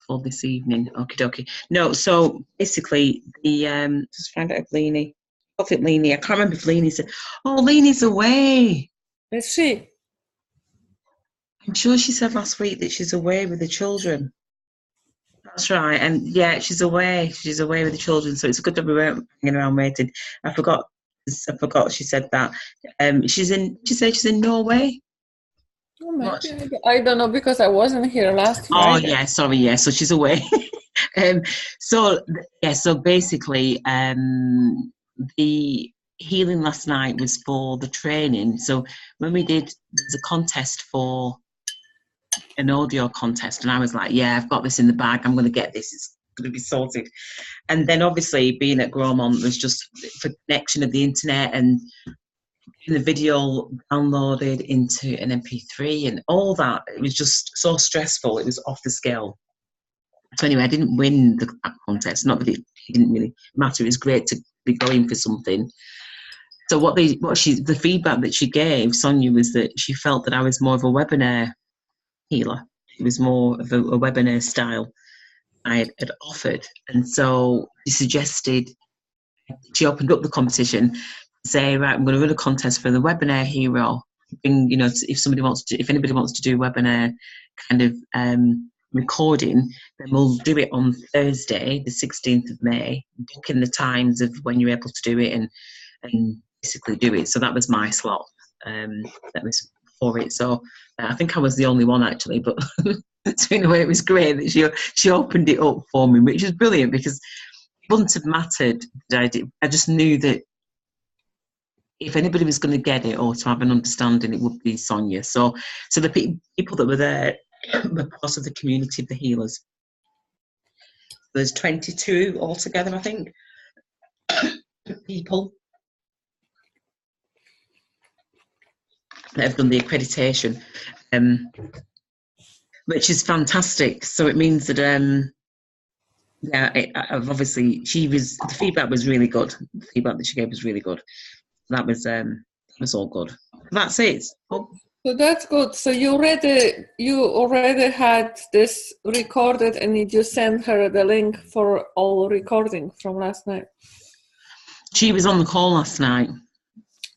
for this evening. Okie dokie. No, so basically, just find out if Leanie, I can't remember if Leanie said, oh, Leanie's away. Is she? I'm sure she said last week that she's away with the children. That's right. And yeah, she's away. She's away with the children. So it's a good job we weren't hanging around waiting. I forgot she said that. She said she's in Norway. Oh, maybe. I don't know because I wasn't here last Friday. Oh yeah, sorry, yeah. So she's away. So basically, the healing last night was for the training. So when there's a contest for an audio contest, and I was like, yeah, I've got this in the bag. I'm going to get this. It's going to be sorted. And then obviously being at Gromont was just for connection of the internet and the video downloaded into an MP3 and all that. It was just so stressful. It was off the scale. So anyway, I didn't win that contest. Not that it didn't really matter. It was great to be going for something. So the feedback that she gave, Sonia, was that she felt that I was more of a webinar healer. It was more of a webinar style I had offered. And so she opened up the competition to say, right, I'm going to run a contest for the webinar hero. If anybody wants to do webinar kind of recording, then we'll do it on Thursday, the 16th of May, book in the times of when you're able to do it and basically do it. So that was my slot. That was for it. So I think I was the only one actually, but so in a way it was great that she opened it up for me, which was brilliant because it wouldn't have mattered that I did. I just knew that if anybody was going to get it or to have an understanding, it would be Sonia. So the people that were there were part of the community of the healers. There's 22 altogether, I think, people that have done the accreditation, which is fantastic. So it means that, obviously the feedback was really good. The feedback that she gave was really good. That was all good. That's it. Oh. So that's good. So you already had this recorded, and did you send her the link for all recording from last night? She was on the call last night.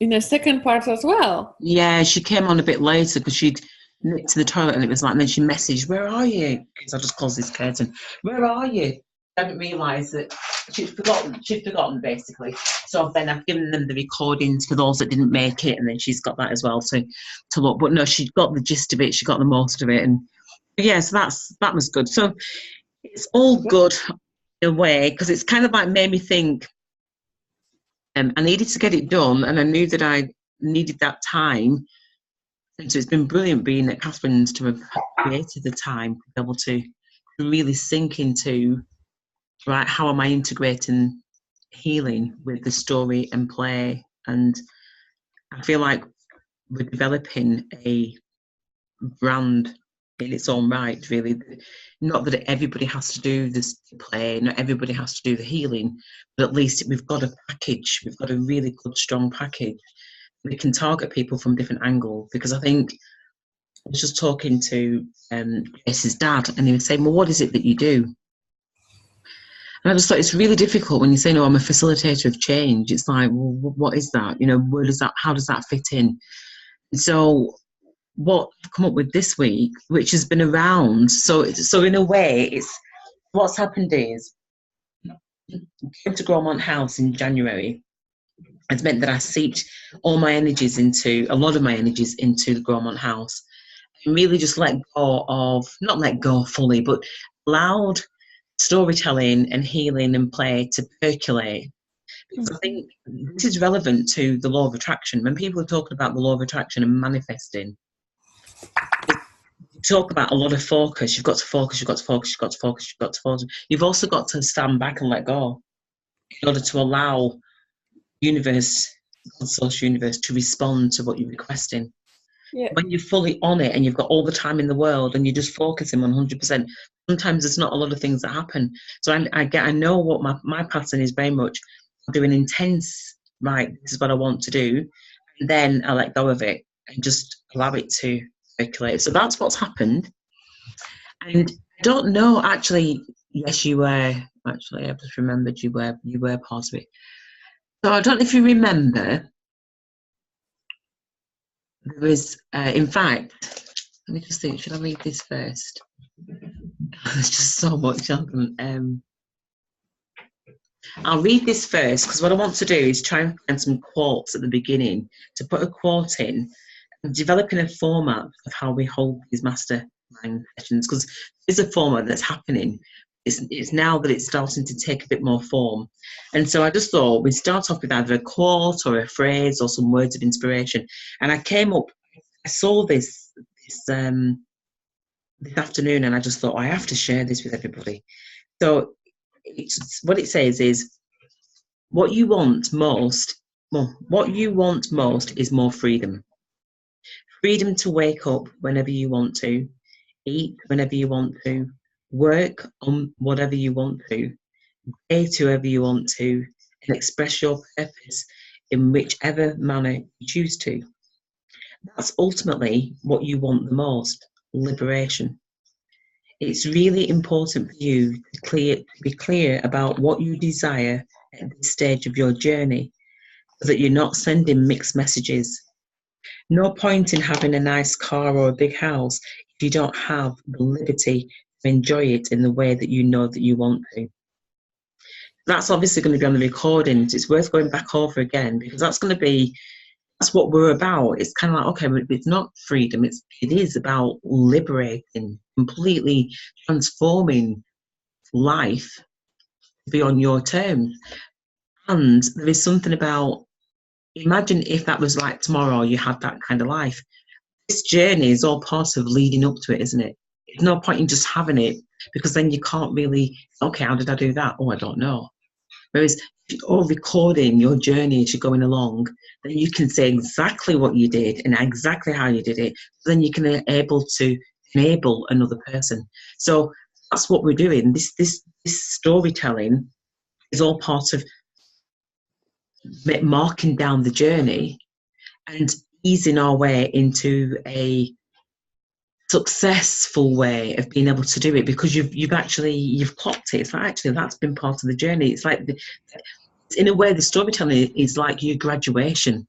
In the second part as well? Yeah, she came on a bit later because she'd nipped to the toilet and it was like, and then she messaged, where are you? Because I just closed this curtain. Where are you? I didn't realise that she'd forgotten basically. So then I've given them the recordings for those that didn't make it, and then she's got that as well to look. But no, she got the gist of it, she got the most of it, and yes, that was good. So it's all good in a way, because it's kind of like made me think. I needed to get it done, and I knew that I needed that time. And so it's been brilliant being at Catherine's to have created the time to be able to really sink into, right, how am I integrating healing with the story and play? And I feel like we're developing a brand in its own right, really. Not that everybody has to do this play, not everybody has to do the healing, but at least we've got a package, we've got a really good, strong package. We can target people from different angles, because I think I was just talking to Grace's dad, and he was saying, well, what is it that you do? And I just thought it's really difficult when you say, no, I'm a facilitator of change. It's like, well, what is that? How does that fit in? And so what I've come up with this week, which has been around, so in a way, it's what's happened is I came to Gromont House in January. It's meant that I seeped a lot of my energies into the Gromont House, and really just let go of, not let go fully, but allowed storytelling and healing and play to percolate. Because I think this is relevant to the law of attraction. When people are talking about the law of attraction and manifesting, talk about a lot of focus. You've got to focus, you've got to focus, you've got to focus, you've got to focus. You've also got to stand back and let go in order to allow universe, God's social universe, to respond to what you're requesting. Yeah. When you're fully on it and you've got all the time in the world and you're just focusing 100%, sometimes there's not a lot of things that happen. So I know what my pattern is very much doing intense, right, this is what I want to do, and then I let go of it and just allow it to circulate. So that's what's happened. And I don't know, actually. Yes, you were. Actually, I've just remembered you were part of it. So I don't know if you remember, there was, in fact, let me just think, should I read this first? There's just so much. I'll read this first because what I want to do is try and find some quotes at the beginning to put a quote in. I'm developing a format of how we hold these mastermind sessions because there's a format that's happening. It's now that it's starting to take a bit more form. And so I just thought we'd start off with either a quote or a phrase or some words of inspiration. And I saw this afternoon and I just thought, I have to share this with everybody. So what it says is, what you want most is more freedom. Freedom to wake up whenever you want to, eat whenever you want to, work on whatever you want to, date whoever you want to, and express your purpose in whichever manner you choose to. That's ultimately what you want the most, liberation. It's really important for you to be clear about what you desire at this stage of your journey, so that you're not sending mixed messages. No point in having a nice car or a big house if you don't have the liberty to enjoy it in the way that you know that you want to. That's obviously going to be on the recordings. It's worth going back over again because that's what we're about. It's kind of like, okay, it's not freedom. It is about liberating, completely transforming life to be on your terms. And there is something about, imagine if that was like tomorrow, you had that kind of life. This journey is all part of leading up to it, isn't it? There's no point in just having it because then you can't really, okay, how did I do that? Oh, I don't know. Whereas if you're all recording your journey as you're going along, then you can say exactly what you did and exactly how you did it. Then you can be able to enable another person. So that's what we're doing. This storytelling is all part of marking down the journey and easing our way into a successful way of being able to do it, because you've clocked it. It's like, actually, that's been part of the journey. It's like in a way, the storytelling is like your graduation.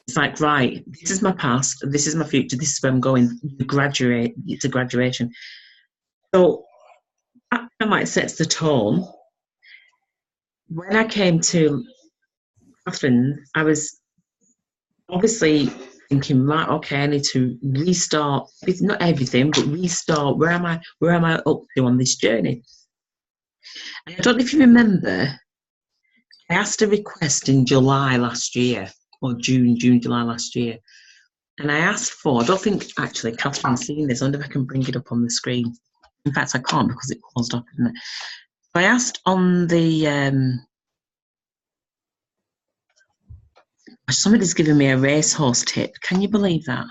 It's like, right, this is my past, this is my future, this is where I'm going. You graduate. It's a graduation. So that kind of like sets the tone. When I came to Catherine, I was obviously thinking, right, okay, I need to restart. It's not everything, but restart. Where am I up to on this journey? And I don't know if you remember, I asked a request in July last year, or July last year. And I asked for, I don't think actually Catherine's seen this. I wonder if I can bring it up on the screen. In fact, I can't because it paused up, isn't it? I asked on the, somebody's given me a racehorse tip. Can you believe that?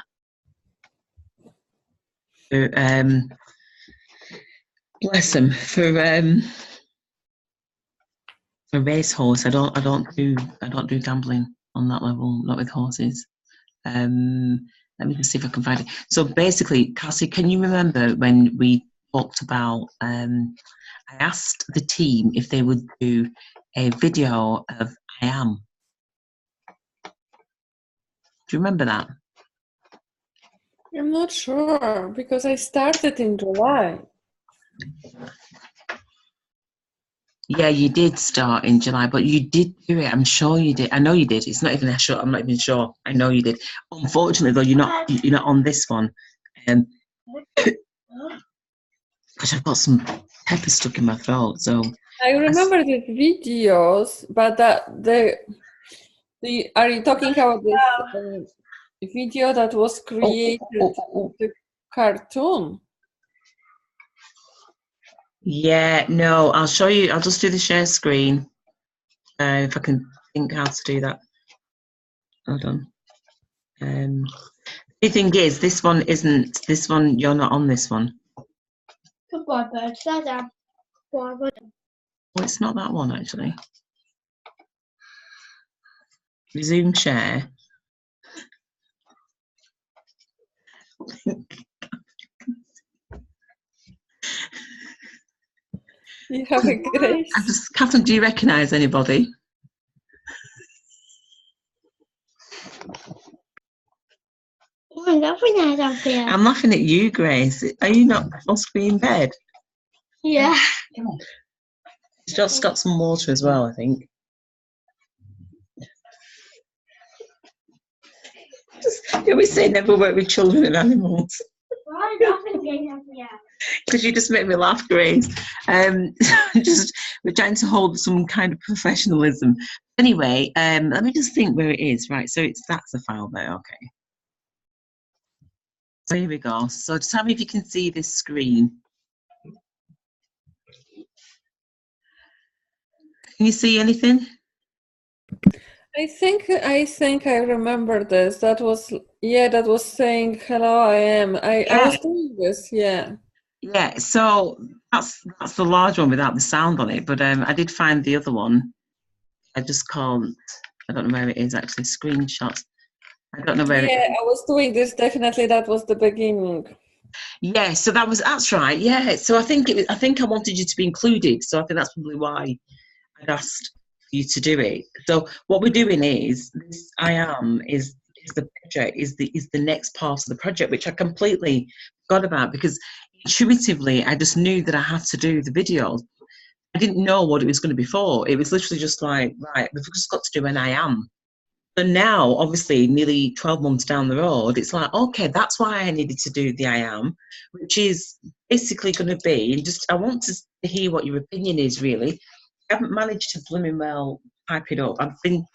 Bless them, for a racehorse. I don't do gambling on that level, not with horses. Let me just see if I can find it. So basically, Cassie, can you remember when we talked about, I asked the team if they would do a video of I Am. Do you remember that? I'm not sure because I started in July. Yeah, you did start in July, but you did do it. I'm sure you did. I know you did. It's not even a sure. I'm not even sure. I know you did. Unfortunately, though, you're not on this one. Because I've got some pepper stuck in my throat. So I remember the videos, but are you talking about this video that was created the cartoon? Yeah, no, I'll show you. I'll just do the share screen if I can think how to do that. Hold on. The thing is, this one isn't. This one, you're not on this one. Well, it's not that one actually. Resume share. You have a grace. Catherine, do you recognise anybody? I'm laughing at something. I'm laughing at you, Grace. Are you not possibly in bed? Yeah. She's just got some water as well, I think. You always say never work with children and animals. Why laughing at Because you just make me laugh, Grace. We're trying to hold some kind of professionalism. Anyway, let me just think where it is. Right, so that's the file there. Okay. So here we go. So tell me if you can see this screen. Can you see anything? I think I remember this. That was saying hello. I was doing this. Yeah. Yeah. So that's the large one without the sound on it. But I did find the other one. I just can't. I don't know where it is actually. Screenshots. I don't know where it is. Yeah, I was doing this. Definitely, that was the beginning. Yeah. So that's right. Yeah. So I think I wanted you to be included. So I think that's probably why I'd asked you to do it. So what we're doing is this is the project is the next part of the project, which I completely forgot about because intuitively I just knew that I had to do the videos. I didn't know what it was going to be for. It was literally just like, right, we've just got to do an I am. And now, obviously, nearly 12 months down the road, it's like, okay, that's why I needed to do the I am, which is basically going to be, and just I want to hear what your opinion is, really. I haven't managed to blooming well type it up. I've been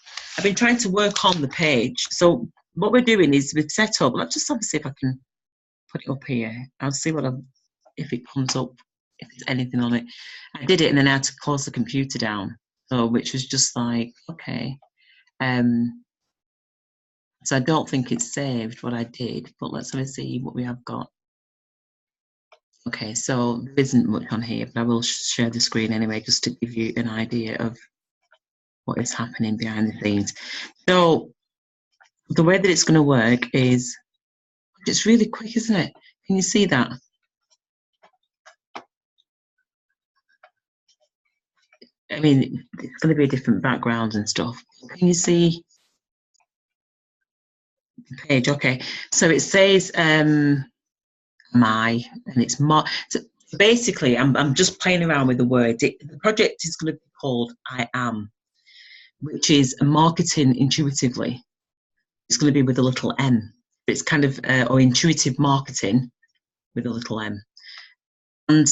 trying to work on the page. So what we're doing is we've set up. Let's just have a see if I can put it up here. I'll see if it comes up, if there's anything on it. I did it and then I had to close the computer down. So which was just like, okay. So I don't think it's saved what I did, but let's have a see what we have got. Okay, so there isn't much on here, but I will share the screen anyway, just to give you an idea of what is happening behind the scenes. So the way that it's going to work is, it's really quick, isn't it? Can you see that? I mean, it's going to be a different background and stuff. Can you see the page? Okay, so it says my, and it's more. So basically, I'm just playing around with the words. The project is going to be called I Am, which is marketing intuitively. It's going to be with a little M. It's kind of or intuitive marketing with a little M. And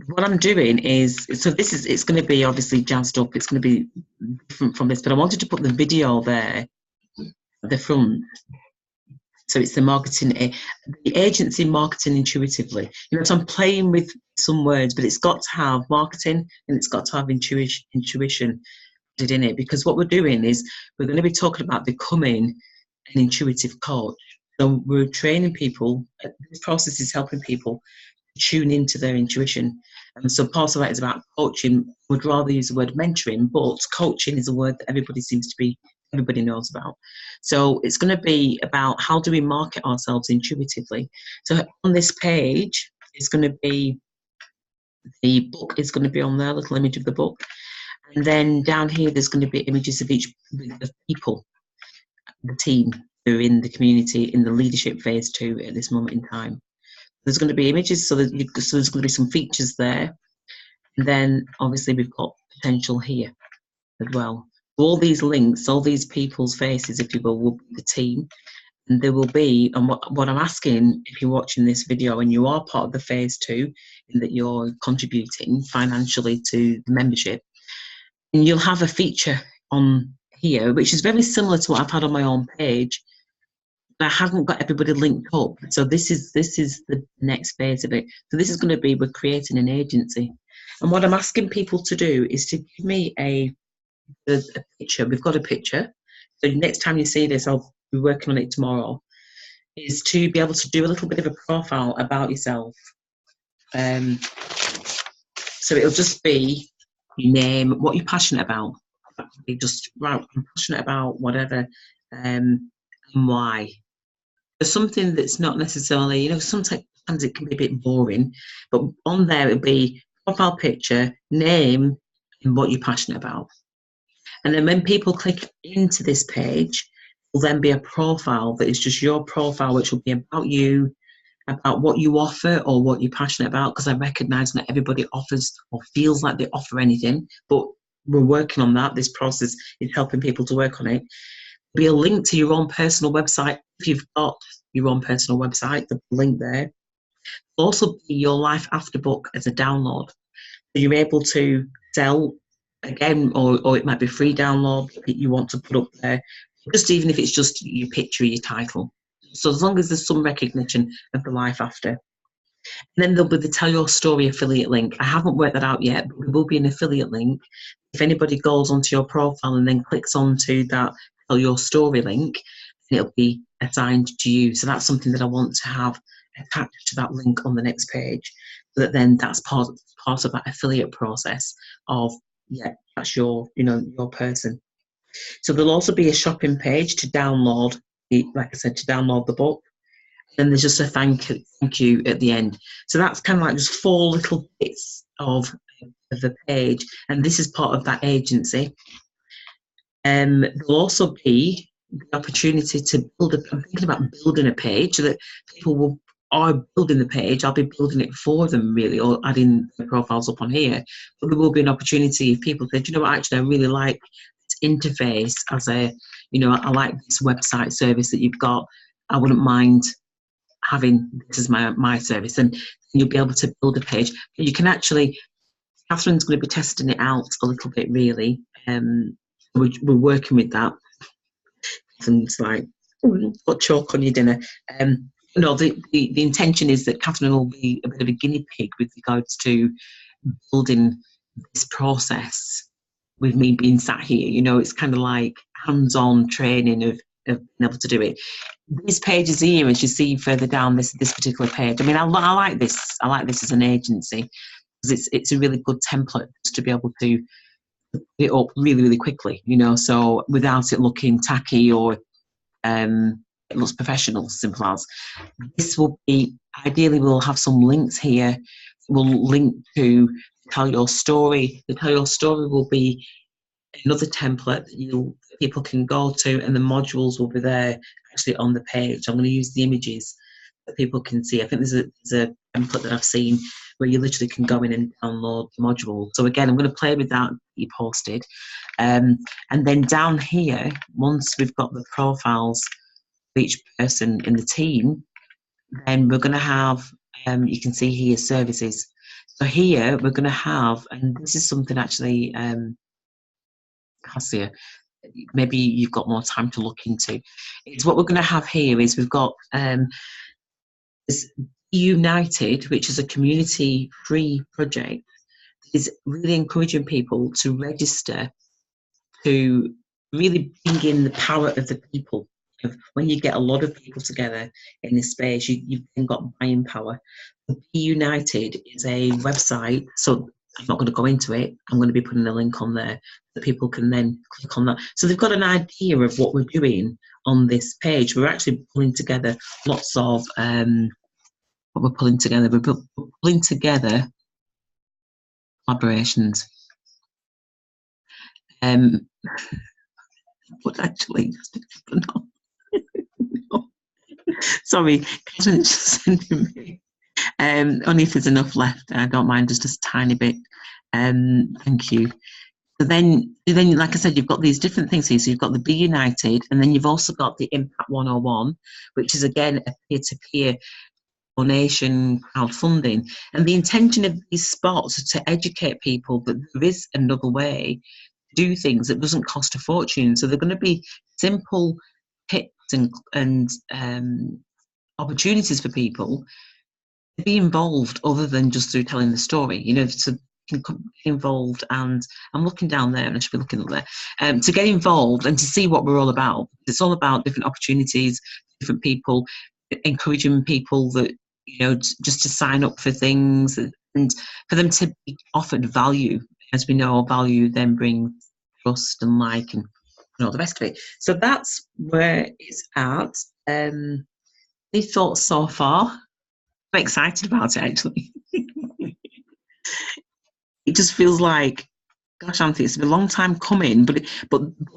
what I'm doing is, so it's going to be obviously jazzed up. It's going to be different from this, but I wanted to put the video there at the front. So it's the marketing, the agency marketing intuitively. You know, so I'm playing with some words, but it's got to have marketing and it's got to have intuition in it, because what we're doing is we're going to be talking about becoming an intuitive coach. So we're training people. This process is helping people tune into their intuition. And so part of that is about coaching. Would rather use the word mentoring, but coaching is a word that everybody knows about. So it's going to be about how do we market ourselves intuitively. So on this page, it's going to be, the book is going to be on there, a little image of the book. And then down here, there's going to be images of each of people, the team who are in the community in the leadership phase 2 at this moment in time. There's going to be images, so there's going to be some features there. And then obviously we've got potential here as well. All these links, all these people's faces, if you will be the team. And there will be, and what I'm asking, if you're watching this video and you are part of the phase 2, in that you're contributing financially to the membership, and you'll have a feature on here, which is very similar to what I've had on my own page. I haven't got everybody linked up. So this is the next phase of it. So this is going to be, we're creating an agency. And what I'm asking people to do is to give me a picture. We've got a picture. So next time you see this, I'll be working on it tomorrow, is to be able to do a little bit of a profile about yourself. So it'll just be your name, what you're passionate about. Just, right, I'm passionate about whatever, and why. There's something that's not necessarily, you know, some type sometimes it can be a bit boring, but on there it'll be profile picture, name, and what you're passionate about. And then when people click into this page, will then be a profile that is just your profile, which will be about you, about what you offer or what you're passionate about, because I recognise not everybody offers or feels like they offer anything, but we're working on that. This process is helping people to work on it. There'll be a link to your own personal website. If you've got your own personal website, the link there. There'll also be your Life After book as a download. So you're able to sell again, or it might be free download that you want to put up there, just even if it's just your picture, your title. So as long as there's some recognition of the Life After. And then there'll be the Tell Your Story affiliate link. I haven't worked that out yet, but there will be an affiliate link. If anybody goes onto your profile and then clicks onto that Tell Your Story link, it'll be assigned to you. So that's something that I want to have attached to that link on the next page, so that then that's part of that affiliate process of, yeah, that's your, your person. So there'll also be a shopping page to download, like I said, to download the book. Then there's just a thank you at the end. So that's kind of like just 4 little bits of the page, and this is part of that agency. There'll also be the opportunity to build I'm thinking about building a page so that people are building the page. I'll be building it for them, really, or adding the profiles up on here. But there will be an opportunity if people say, do you know what, actually, I really like this interface as a, I like this website service that you've got. I wouldn't mind having this as my service. And you'll be able to build a page. But you can actually, Catherine's going to be testing it out a little bit, really. We're working with that. And it's like, put chalk on your dinner. No, the intention is that Catherine will be a bit of a guinea pig with regards to building this process with me being sat here. It's kind of like hands-on training of being able to do it. These pages here, as you see further down this particular page, I mean, I like this. I like this as an agency because it's a really good template just to be able to put it up really, really quickly, so without it looking tacky or it looks professional, simple as. This will be, ideally we'll have some links here. We'll link to Tell Your Story. The Tell Your Story will be another template that people can go to, and the modules will be there actually on the page. I'm going to use the images that people can see. I think there's a template that I've seen where you literally can go in and download the module. So again, I'm going to play with that you posted. And then down here, once we've got the profiles for each person in the team, then we're going to have, you can see here, services. So here we're going to have, and this is something actually, Cassia, maybe you've got more time to look into. It's what we're going to have here is we've got this United, which is a community-free project, is really encouraging people to register, to really bring in the power of the people. When you get a lot of people together in this space, you've then got buying power. Be United is a website, so I'm not going to go into it. I'm going to be putting a link on there that people can then click on that. So they've got an idea of what we're doing on this page. We're actually pulling together lots of what we're pulling together. We're pulling together collaborations. But actually, no. Sorry, Catherine's just sending me. Only if there's enough left. I don't mind just a tiny bit. Thank you. So then, like I said, you've got these different things here. So you've got the Be United, and then you've also got the Impact 101, which is again a peer-to-peer donation crowdfunding. And the intention of these spots is to educate people that there is another way to do things that doesn't cost a fortune. So they're going to be simple tips and opportunities for people to be involved other than just through telling the story, to get involved. And I'm looking down there and I should be looking up there, to get involved and to see what we're all about. It's all about different opportunities, different people, encouraging people that, just to sign up for things and for them to be offered value. As we know, value then brings trust and like and all the rest of it. So that's where it's at. Any thoughts so far? I'm excited about it, actually. It just feels like, gosh, Anthony, it's been a long time coming. But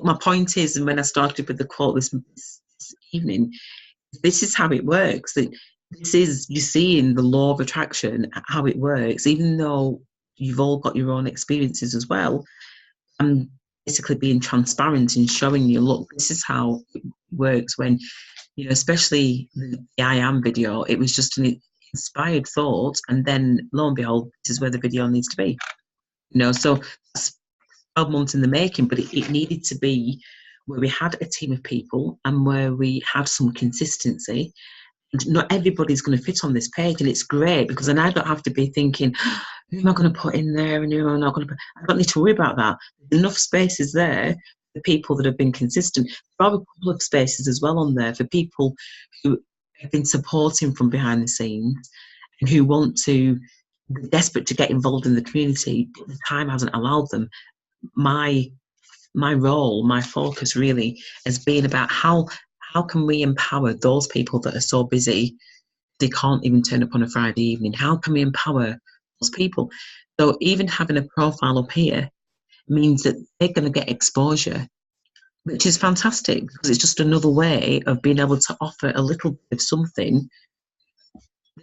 my point is, and when I started with the quote this evening, this is how it works. This is, you see in the law of attraction how it works, even though you've all got your own experiences as well. I'm basically being transparent and showing you, look, this is how it works. When, you know, especially the I Am video, it was just an inspired thought, and then lo and behold, this is where the video needs to be. You know, so that's 12 months in the making, but it needed to be where we had a team of people and where we had some consistency. And not everybody's going to fit on this page, and it's great because then I don't have to be thinking, who am I going to put in there and who am I not going to put? I don't need to worry about that. There's enough spaces there for people that have been consistent. There are a couple of spaces as well on there for people who have been supporting from behind the scenes and who want to, be desperate to get involved in the community, but the time hasn't allowed them. My role, my focus really has been about how can we empower those people that are so busy they can't even turn up on a Friday evening? How can we empower those people? So even having a profile up here means that they're going to get exposure, which is fantastic because it's just another way of being able to offer a little bit of something.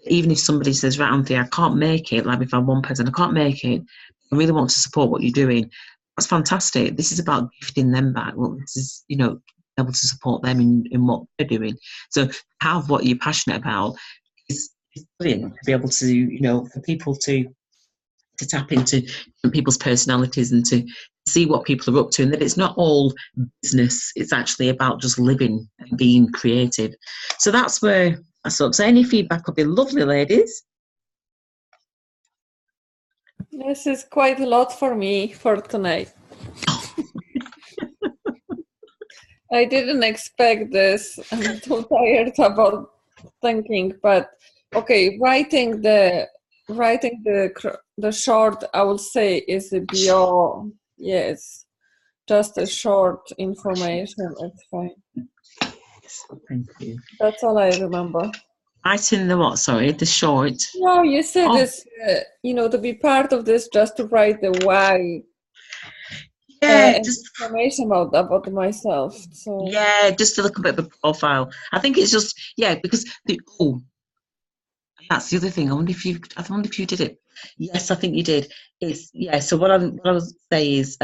Even if somebody says, right, Anthony, I can't make it, like if I'm one person, I can't make it, I really want to support what you're doing. That's fantastic. This is about gifting them back. Well, this is, you know, able to support them in what they're doing. So have what you're passionate about is brilliant to be able to, you know, for people to tap into people's personalities and to see what people are up to, and that it's not all business, it's actually about just living and being creative. So that's where I thought, so any feedback would be lovely, ladies. This is quite a lot for me for tonight. I didn't expect this. I'm too tired about thinking, but okay, writing the short, I will say, is a bio. Yes, just a short information. It's fine. Thank you. That's all I remember. Writing the what? Sorry, the short. No, you said this. You know, to be part of this, just to write the why. Yeah, and just information about myself. So yeah, just a little bit of a profile. I think it's just because that's the other thing. I wonder if you did it. Yes, I think you did. So what I would say is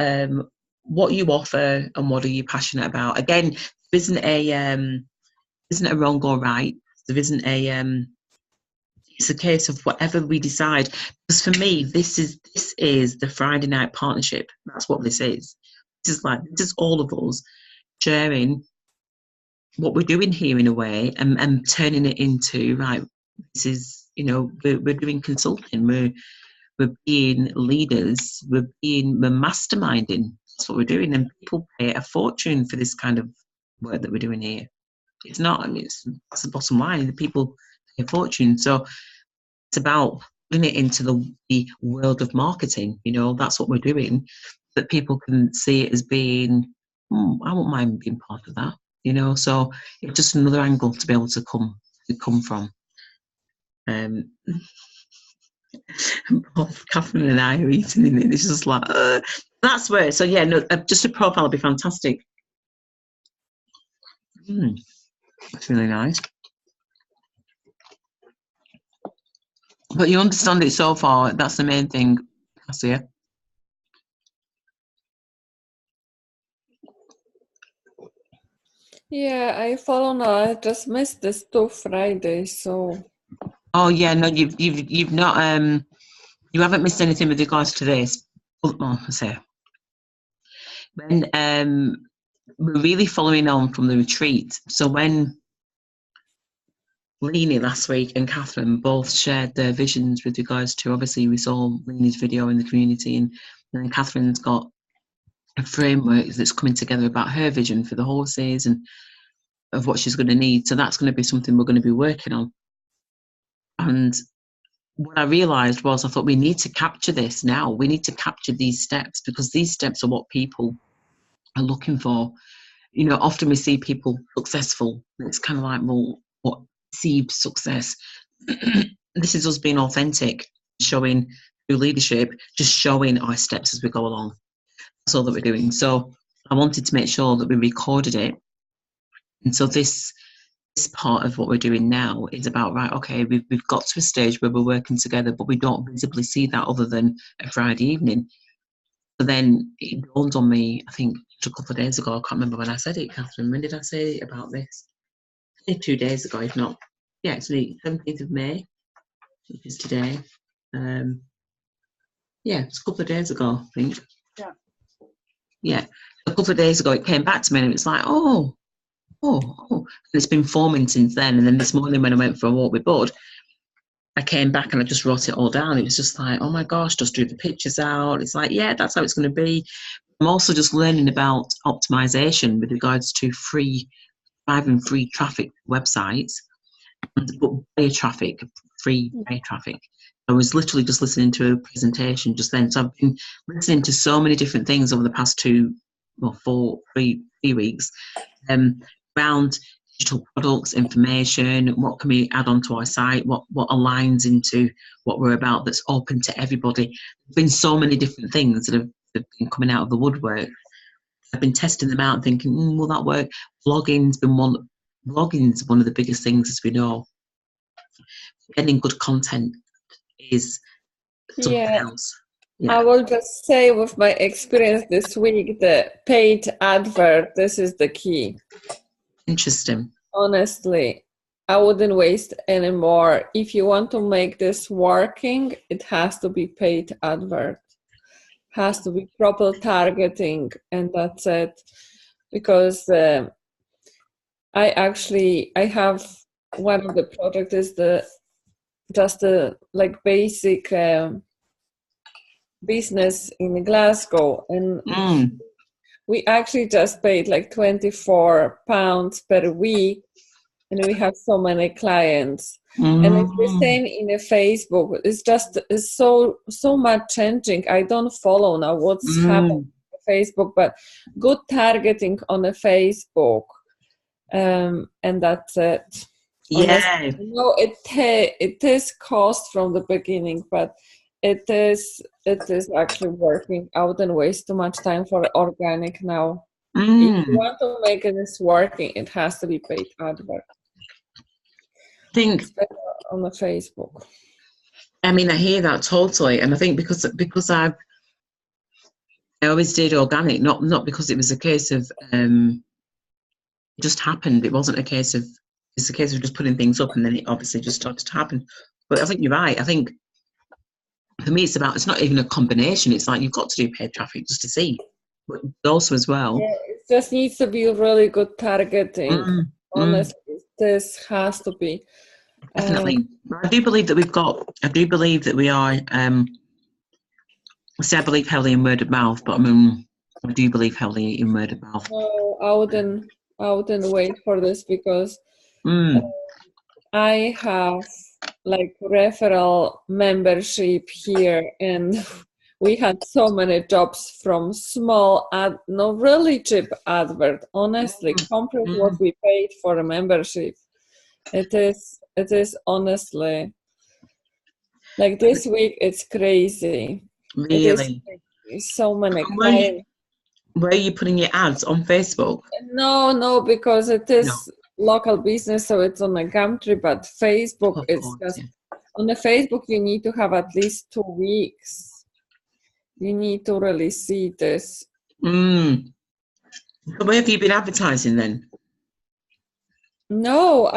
what you offer and what are you passionate about. Again, there isn't a wrong or right. There isn't a it's a case of whatever we decide. Because for me, this is the Friday night partnership. That's what this is. This is all of us sharing what we're doing here in a way and turning it into, right, this is, you know, we're doing consulting, we're being leaders, we're masterminding. That's what we're doing, and people pay a fortune for this kind of work that we're doing here. It's not, I mean, that's the bottom line. The people pay a fortune. So it's about putting it into the world of marketing. You know, that's what we're doing, that people can see it as being, I won't mind being part of that. You know, so it's just another angle to be able to come from. Both Catherine and I are eating in it. It's just like that's where. So yeah, no, just a profile would be fantastic. That's really nice. But you understand it so far. That's the main thing, Cassia. yeah, I follow now. I just missed this 2 Fridays, so. Oh yeah, no, you've not you haven't missed anything with regards to this. Oh, I say when we're really following on from the retreat. So when Leanie last week and Catherine both shared their visions with regards to, obviously we saw Leanie's video in the community, and then Catherine's got a framework that's coming together about her vision for the horses and of what she's going to need. So that's going to be something we're going to be working on. And what I realised was, I thought we need to capture this now. We need to capture these steps, because these steps are what people are looking for. You know, often we see people successful. It's kind of like, well, what perceived success? this is us being authentic, showing through leadership, just showing our steps as we go along. That's all that we're doing. So I wanted to make sure that we recorded it. And so this part of what we're doing now is about, right, okay, we've got to a stage where we're working together, but we don't visibly see that other than a Friday evening. So then it dawned on me, I think a couple of days ago, I can't remember when I said it, Catherine. When did I say about this? 2 days ago, if not. Yeah, it's the 17th of May, which is today. Yeah, it's a couple of days ago, I think. Yeah, a couple of days ago, it came back to me and it was like, oh. And it's been forming since then. And then this morning when I went for a walk with Bud, I came back and I just wrote it all down. It was just like, oh my gosh, just drew the pictures out. It's like, yeah, that's how it's going to be. I'm also just learning about optimization with regards to driving free traffic websites, but paid traffic, free paid traffic. I was literally just listening to a presentation just then. So I've been listening to so many different things over the past 3 weeks around digital products, information, what can we add onto our site, what aligns into what we're about that's open to everybody. There's been so many different things that have been coming out of the woodwork. I've been testing them out and thinking, will that work? Blogging's one of the biggest things, as we know. Getting good content is something else. Yeah. I will just say with my experience this week, the paid advert, this is the key. Interesting. Honestly, I wouldn't waste any more. If you want to make this working, it has to be paid advert. Has to be proper targeting, and that's it. Because I have one of the projects is just like basic business in Glasgow, and we actually just paid like £24 per week, and we have so many clients. And it's the same in the Facebook. It's so much changing. I don't follow now what's happening on Facebook, but good targeting on the Facebook, and that's it. Yeah. Honestly, no, it is cost from the beginning, but it is actually working. I wouldn't waste too much time for organic now. If you want to make it working, it has to be paid advert. Think on the Facebook. I mean, I hear that totally, and I think because I always did organic, not because it was a case of it just happened. It wasn't a case of it's a case of just putting things up and then it obviously just started to happen. But I think you're right. I think for me, it's not even a combination. It's like you've got to do paid traffic just to see, but also as well. Yeah, it just needs to be really good targeting. Honestly, this has to be. Definitely. I do believe that we are, I believe heavily in word of mouth, but I do believe heavily in word of mouth. No, I wouldn't wait for this because I have like referral membership here, and we had so many jobs from small really cheap advert, honestly, compared to what we paid for a membership. It is honestly, like this week, it's crazy. Really? It is so many clients. Where are you putting your ads? On Facebook? No, because it is local business, so it's on a Gumtree, but Facebook, on the Facebook, you need to have at least 2 weeks. You need to really see this. So where have you been advertising then? No,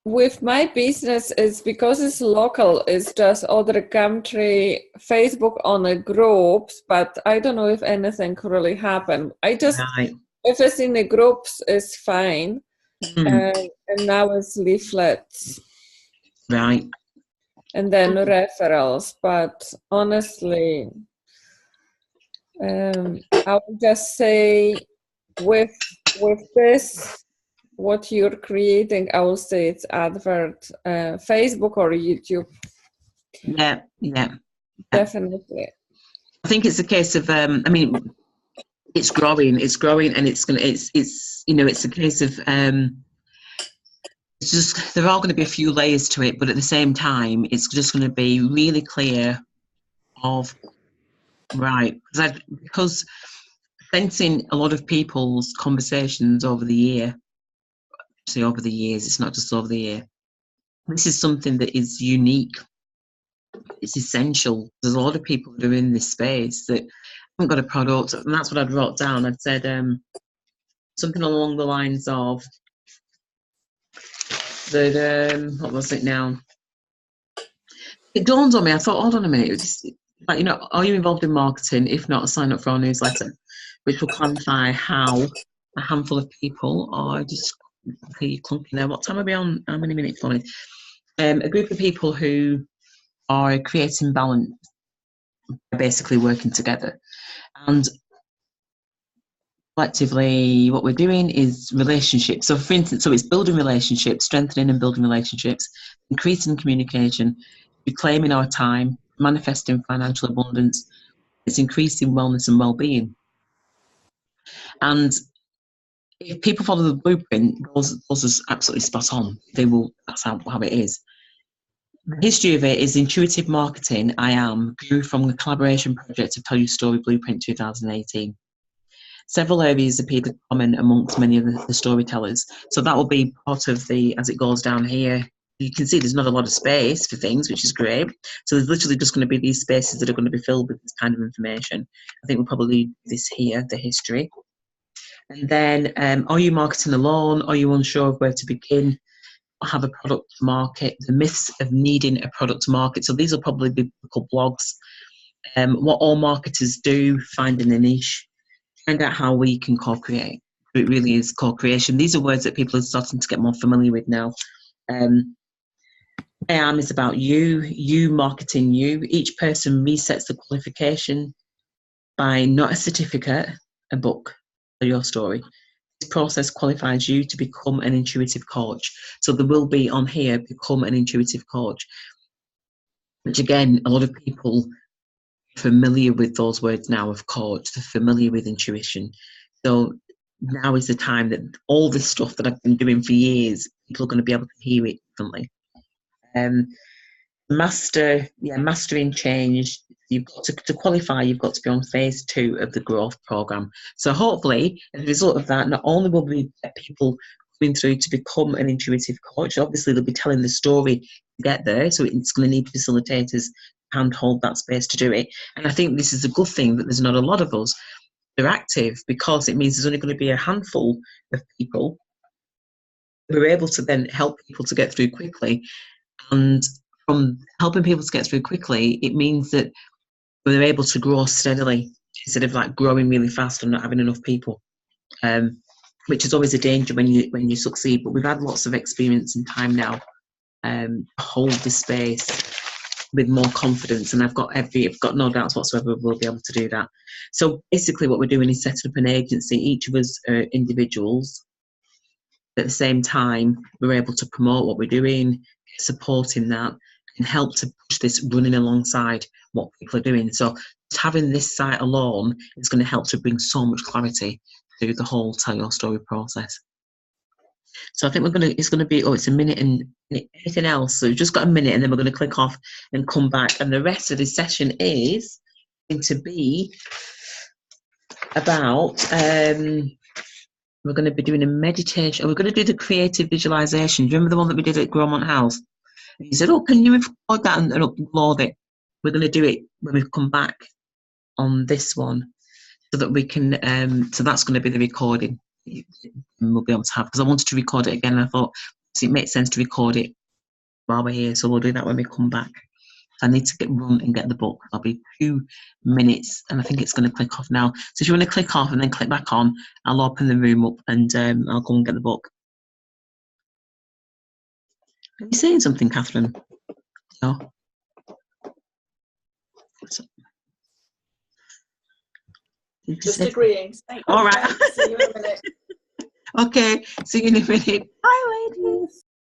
with my business, it's because it's local, it's just other Gumtree, Facebook on the groups, but I don't know if anything really happened. If it's in the groups, it's fine. And now it's leaflets. Right. And then referrals, but honestly, I would just say with this, what you're creating, I will say it's advert, Facebook or YouTube. Yeah. Definitely. I think it's a case of, it's growing, and it's a case of it's just, there are going to be a few layers to it, but at the same time, it's just going to be really clear of, right, because sensing a lot of people's conversations over the year, actually over the years, it's not just over the year, this is something that is unique. It's essential. There's a lot of people that are in this space that haven't got a product, and that's what I'd wrote down. I'd said something along the lines of that. What was it now? It dawned on me. I thought, hold on a minute. It's like, you know, are you involved in marketing? If not, sign up for our newsletter, which will clarify how a handful of people are just clunking there. What time are we on? How many minutes on it? A group of people who are creating balance, basically working together. And collectively, what we're doing is relationships. So, for instance, it's building relationships, strengthening and building relationships, increasing communication, reclaiming our time, manifesting financial abundance. It's increasing wellness and well-being. And if people follow the blueprint, those is absolutely spot on. They will. That's how it is. The history of it is intuitive marketing. Grew from the collaboration project of Tell Your Story Blueprint 2018. Several areas appeared common amongst many of the storytellers. So that will be part of the, as it goes down here, you can see there's not a lot of space for things, which is great. So there's literally just going to be these spaces that are going to be filled with this kind of information. I think we'll probably do this here, the history. And then, are you marketing alone? Are you unsure of where to begin? Have a product to market? The myths of needing a product to market. So these will probably be blogs. What all marketers do, finding a niche. Find out how we can co-create. It really is co-creation. These are words that people are starting to get more familiar with now. AM is about you marketing you. Each person resets the qualification by not a certificate, a book, or your story. This process qualifies you to become an intuitive coach. So there will be on here, become an intuitive coach, which again, a lot of people are familiar with those words now of coach. They're familiar with intuition. So now is the time that all this stuff that I've been doing for years, people are going to be able to hear it differently. Mastering change. You've got to qualify. You've got to be on phase 2 of the growth program. So hopefully, as a result of that, not only will we get people coming through to become an intuitive coach, obviously they'll be telling the story to get there. So it's going to need facilitators and hold that space to do it. And I think this is a good thing that there's not a lot of us that are active, because it means there's only going to be a handful of people who are able to then help people to get through quickly. And from helping people to get through quickly, it means that we're able to grow steadily instead of like growing really fast and not having enough people, which is always a danger when you succeed. But we've had lots of experience and time now to hold the space with more confidence, and I've got no doubts whatsoever we'll be able to do that. So basically what we're doing is setting up an agency. Each of us are individuals. At the same time, we're able to promote what we're doing, supporting that, and help to push this running alongside what people are doing. So just having this site alone is going to help to bring so much clarity to the whole Tell Your Story process. So I think it's going to be, it's a minute and anything else. So we've just got a minute, and then we're going to click off and come back. And the rest of this session is going to be about, we're going to be doing a meditation. We're going to do the creative visualization. Do you remember the one that we did at Gromont House? And he said, oh, can you record that and upload it? We're going to do it when we've come back on this one, so that we can, so that's going to be the recording we'll be able to have, because I wanted to record it again. And I thought it makes sense to record it while we're here. So we'll do that when we come back. I need to run and get the book. I'll be 2 minutes, and I think it's going to click off now. So if you want to click off and then click back on, I'll open the room up and I'll go and get the book. Are you saying something, Catherine? No. Just agreeing. All right. See you in a minute. Okay. See you in a minute. Bye, ladies.